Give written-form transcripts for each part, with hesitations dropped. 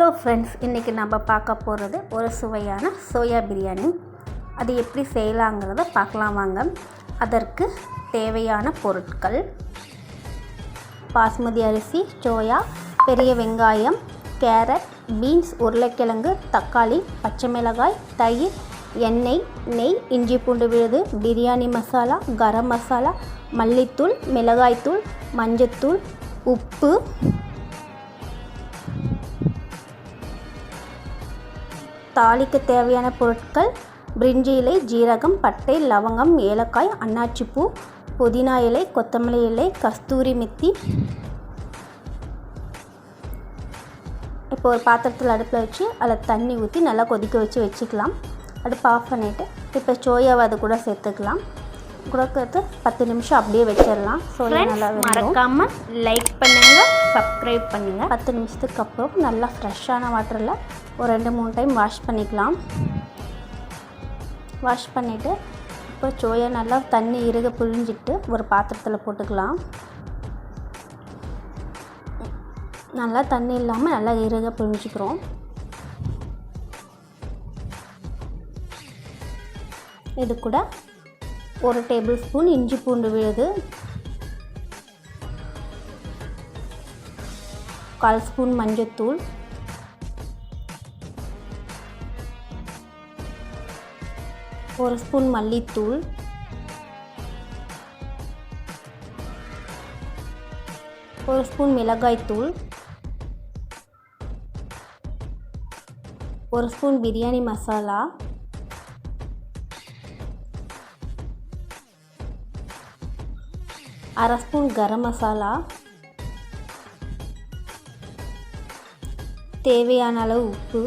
Hello friends, இன்றைக்கி நம்ம பார்க்க போகிறது ஒரு சுவையான சோயா பிரியாணி. அது எப்படி செய்யலாங்கிறத பார்க்கலாம் வாங்க. அதற்கு தேவையான பொருட்கள்: பாஸ்மதி அரிசி, சோயா, பெரிய வெங்காயம், கேரட், பீன்ஸ், உருளைக்கிழங்கு, தக்காளி, பச்சை மிளகாய், தயிர், எண்ணெய், நெய், இஞ்சி பூண்டு விழுது, பிரியாணி மசாலா, கரம் மசாலா, மல்லித்தூள், மிளகாய்த்தூள், மஞ்சத்தூள், உப்பு, தாளிக்கு தேவையான பொருட்கள்: பிரிஞ்சி இலை, ஜீரகம், பட்டை, லவங்கம், ஏலக்காய், அன்னாச்சிப்பூ, புதினா இலை, கொத்தமல்லி இலை, கஸ்தூரி மெத்தி. இப்போ ஒரு பாத்திரத்தில் அடுப்பில் வச்சு அதில் தண்ணி ஊற்றி நல்லா கொதிக்க வச்சுக்கலாம். அடுப்பு ஆஃப் பண்ணிவிட்டு இப்போ சோயாவை அது கூட சேர்த்துக்கலாம். கொடுக்கறது 10 நிமிஷம் அப்படியே வச்சிடலாம். சோயா நல்லா மறக்காமல் லைக் பண்ணுங்கள், சப்ஸ்கிரைப் பண்ணுங்கள். 10 நிமிஷத்துக்கு அப்புறம் நல்லா ஃப்ரெஷ்ஷான வாட்டரில் ஒரு 2-3 டைம் வாஷ் பண்ணிக்கலாம். வாஷ் பண்ணிவிட்டு இப்போ சோயா நல்லா தண்ணி இறுக புழிஞ்சிட்டு ஒரு பாத்திரத்தில் போட்டுக்கலாம். நல்லா தண்ணி இல்லாமல் நல்லா இறுக புழிஞ்சிக்கிறோம். இது கூட 1 டேபிள் ஸ்பூன் இஞ்சி பூண்டு விழுது, 1/4 ஸ்பூன் மஞ்சத்தூள், 1 ஸ்பூன் மல்லித்தூள், 1 ஸ்பூன் மிளகாய்த்தூள், 1 ஸ்பூன் பிரியாணி மசாலா, 1/2 ஸ்பூன் கரம் மசாலா, தேவையான அளவு உப்பு,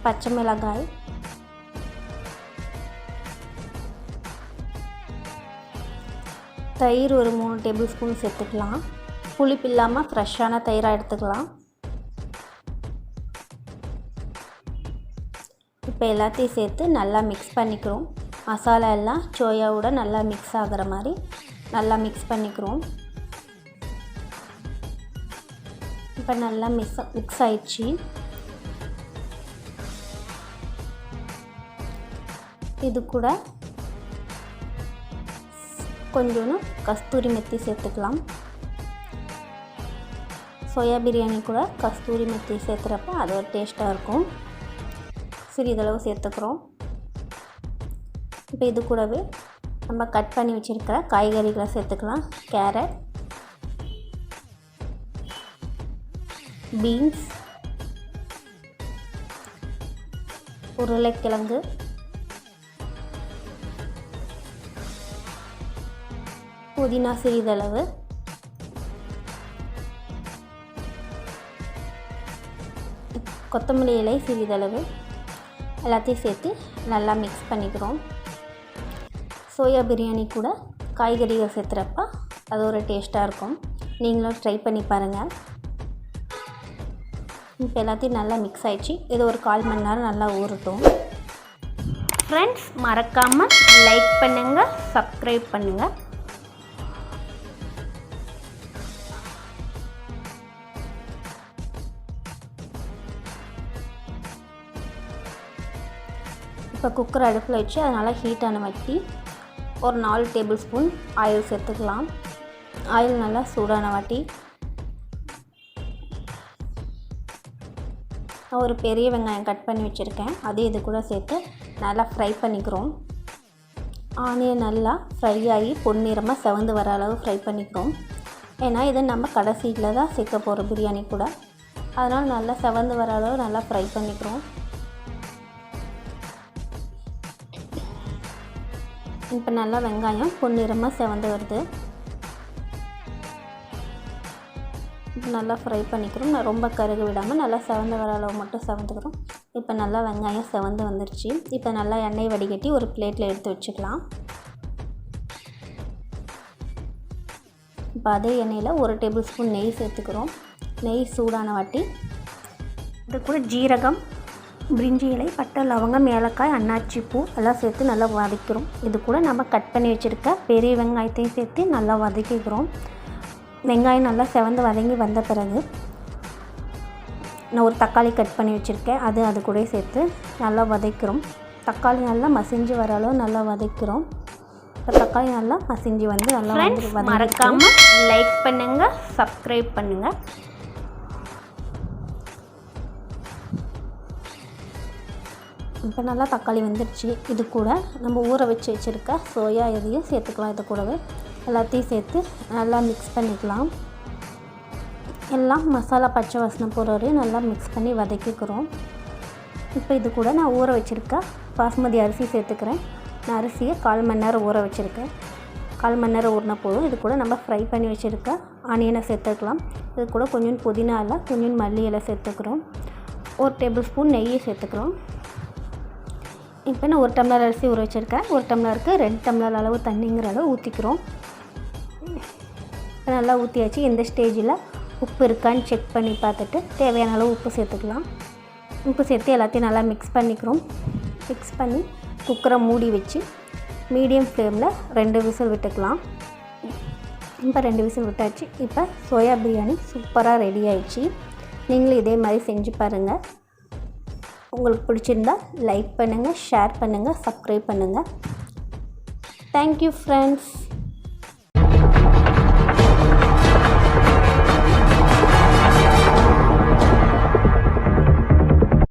பச்சை மிளகாய், தயிர் ஒரு 3 டேபிள் ஸ்பூன் சேர்த்துக்கலாம். புளிப்பு இல்லாமல் ஃப்ரெஷ்ஷான தயிராக எடுத்துக்கலாம். இப்போ எல்லாத்தையும் சேர்த்து நல்லா மிக்ஸ் பண்ணிக்கிறோம். மசாலா எல்லாம் சோயாவோட நல்லா மிக்ஸ் ஆகிற மாதிரி நல்லா மிக்ஸ் பண்ணிக்கிறோம். இப்போ நல்லா மிக்ஸ் ஆயிடுச்சு. இது கூட கொஞ்சோண்டு கஸ்தூரி மெத்தி சேர்த்துக்கலாம். சோயா பிரியாணி கூட கஸ்தூரி மெத்தி சேர்த்துறப்ப அது ஒரு டேஸ்ட்டாக இருக்கும். சிறிதளவு சேர்த்துக்கிறோம். இப்போ இது கூடவே நம்ம கட் பண்ணி வச்சுருக்கிற காய்கறிகளை சேர்த்துக்கலாம். கேரட், பீன்ஸ், உருளைக்கிழங்கு, புதினா சிறிதளவு, கொத்தமல்லி இலை சிறிதளவு எல்லாத்தையும் சேர்த்து நல்லா மிக்ஸ் பண்ணிக்கிறோம். சோயா பிரியாணி கூட காய்கறிகள் சேர்த்துறப்ப அது ஒரு டேஸ்ட்டாக இருக்கும். நீங்களும் ட்ரை பண்ணி பாருங்கள். இப்போ எல்லாத்தையும் நல்லா மிக்ஸ் ஆகிடுச்சு. இது ஒரு 1/4 மணி நேரம் நல்லா ஊறட்டும். ஃப்ரெண்ட்ஸ், மறக்காமல் லைக் பண்ணுங்கள், சப்ஸ்கிரைப் பண்ணுங்கள். இப்போ குக்கர் அடுப்பில் வச்சு அதனால் ஹீட்டான வட்டி ஒரு 4 டேபிள் ஸ்பூன் ஆயில் சேர்த்துக்கலாம். ஆயில் நல்லா சூடான வாட்டி ஒரு பெரிய வெங்காயம் கட் பண்ணி வச்சுருக்கேன், அது இது கூட சேர்த்து நல்லா ஃப்ரை பண்ணிக்கிறோம். ஆனியன் நல்லா ஃப்ரை ஆகி பொன்னிறமாக செவந்து வர அளவு ஃப்ரை பண்ணிக்கிறோம். ஏன்னா இதை நம்ம கடைசியில் தான் சேர்க்க போகிறோம் பிரியாணி கூட, அதனால் நல்லா செவந்து வர அளவு நல்லா ஃப்ரை பண்ணிக்கிறோம். இப்போ நல்லா வெங்காயம் பொன்னிறமாக செவந்து வருது. இப்போ நல்லா ஃப்ரை பண்ணிக்கிறோம். ரொம்ப கருக விடாமல் நல்லா செவந்து வர அளவு மட்டும் செவந்துக்கிறோம். இப்போ நல்லா வெங்காயம் செவந்து வந்துருச்சு. இப்போ நல்லா எண்ணெய் வடிகட்டி ஒரு பிளேட்டில் எடுத்து வச்சுக்கலாம். இப்போ அதே எண்ணெயில் 1 டேபிள் ஸ்பூன் நெய் சேர்த்துக்கிறோம். நெய் சூடான வாட்டி இது கூட ஜீரகம், பிரிஞ்சி இலை, பட்டை, லவங்கம், ஏலக்காய், அன்னாச்சி பூ எல்லாம் சேர்த்து நல்லா வதக்கிறோம். இது கூட நம்ம கட் பண்ணி வச்சுருக்க பெரிய வெங்காயத்தையும் சேர்த்து நல்லா வதக்கிக்கிறோம். வெங்காயம் நல்லா செவந்து வதங்கி வந்த பிறகு நான் ஒரு தக்காளி கட் பண்ணி வச்சுருக்கேன், அது கூட சேர்த்து நல்லா வதக்கிறோம். தக்காளி நல்லா மசிஞ்சு வர அளவு நல்லா வதக்கிறோம். இப்போ தக்காளி நல்லா மசிஞ்சு வந்து நல்லா வந்து மறக்காமல் லைக் பண்ணுங்கள், சப்ஸ்கிரைப் பண்ணுங்கள். இப்போ நல்லா தக்காளி வந்துடுச்சு. இது கூட நம்ம ஊற வச்சு வச்சுருக்க சோயா இதையும் சேர்த்துக்கலாம். இது கூடவே எல்லாத்தையும் சேர்த்து நல்லா மிக்ஸ் பண்ணிக்கலாம். எல்லாம் மசாலா பச்சை வாசனை போகிற வரையும் நல்லா மிக்ஸ் பண்ணி வதக்கிக்கிறோம். இப்போ இது கூட நான் ஊற வச்சுருக்க பாஸ்மதி அரிசி சேர்த்துக்கிறேன். நான் அரிசியை 1/4 மணி நேரம் ஊற வச்சுருக்கேன். 1/4 மணி நேரம் ஊறினா போதும். இது கூட நம்ம ஃப்ரை பண்ணி வச்சுருக்க ஆனியனை சேர்த்துக்கலாம். இது கூட கொஞ்சம் புதினா இலை, கொஞ்சம் மல்லி இலை சேர்த்துக்கிறோம். 1 டேபிள் ஸ்பூன் நெய்யை சேர்த்துக்கிறோம். இப்போ நான் 1 டம்ளர் அரிசி ஊற வச்சுருக்கேன். 1 டம்ளருக்கு 2 டம்ளர் அளவு தண்ணிங்கிற அளவு ஊற்றிக்கிறோம். நல்லா ஊற்றியாச்சு. இந்த ஸ்டேஜில் உப்பு இருக்கான்னு செக் பண்ணி பார்த்துட்டு தேவையான அளவு உப்பு சேர்த்துக்கலாம். உப்பு சேர்த்து எல்லாத்தையும் நல்லா மிக்ஸ் பண்ணிக்கிறோம். மிக்ஸ் பண்ணி குக்கரை மூடி வச்சு மீடியம் ஃப்ளேமில் 2 விசில் விட்டுக்கலாம். இப்போ 2 விசில் விட்டாச்சு. இப்போ சோயா பிரியாணி சூப்பராக ரெடி ஆயிடுச்சு. நீங்களும் இதே மாதிரி செஞ்சு பாருங்கள். உங்களுக்கு பிடிச்சிருந்தா லைக் பண்ணுங்கள், ஷேர் பண்ணுங்கள், சப்ஸ்கிரைப் பண்ணுங்கள். Thank you friends.